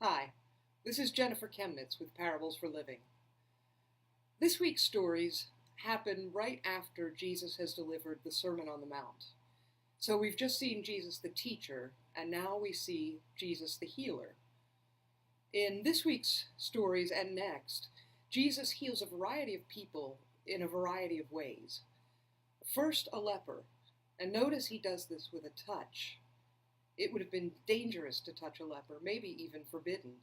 Hi, this is Jennifer Kemnitz with Parables for Living. This week's stories happen right after Jesus has delivered the Sermon on the Mount. So we've just seen Jesus the teacher, and now we see Jesus the healer. In this week's stories and next, Jesus heals a variety of people in a variety of ways. First, a leper, and notice he does this with a touch. It would have been dangerous to touch a leper, maybe even forbidden,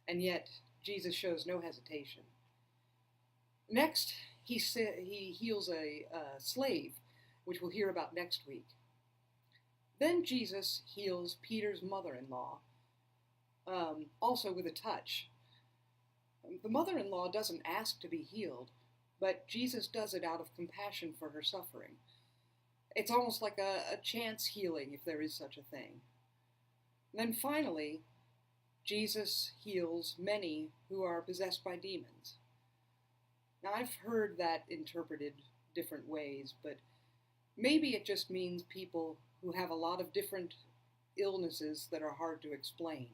and yet Jesus shows no hesitation. Next, he heals a slave, which we'll hear about next week. Then Jesus heals Peter's mother-in-law, also with a touch. The mother-in-law doesn't ask to be healed, but Jesus does it out of compassion for her suffering. It's almost like a chance healing, if there is such a thing. Then finally, Jesus heals many who are possessed by demons. Now, I've heard that interpreted different ways, but maybe it just means people who have a lot of different illnesses that are hard to explain.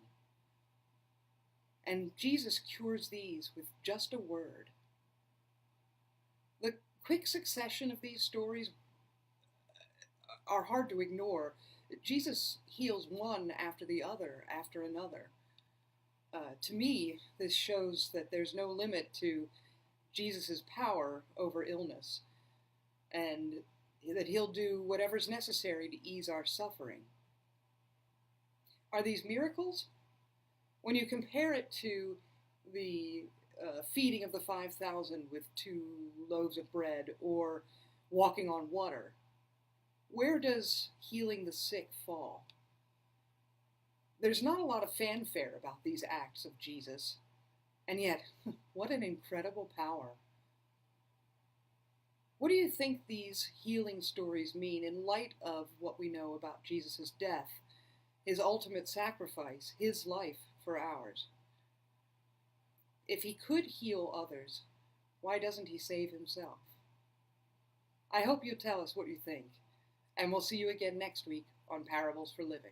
And Jesus cures these with just a word. The quick succession of these stories are hard to ignore. Jesus heals one after the other, after another. To me, this shows that there's no limit to Jesus' power over illness, and that he'll do whatever's necessary to ease our suffering. Are these miracles? When you compare it to the feeding of the 5,000 with 2 loaves of bread, or walking on water, where does healing the sick fall? There's not a lot of fanfare about these acts of Jesus, and yet, what an incredible power. What do you think these healing stories mean in light of what we know about Jesus' death, his ultimate sacrifice, his life for ours? If he could heal others, why doesn't he save himself? I hope you'll tell us what you think. And we'll see you again next week on Parables for Living.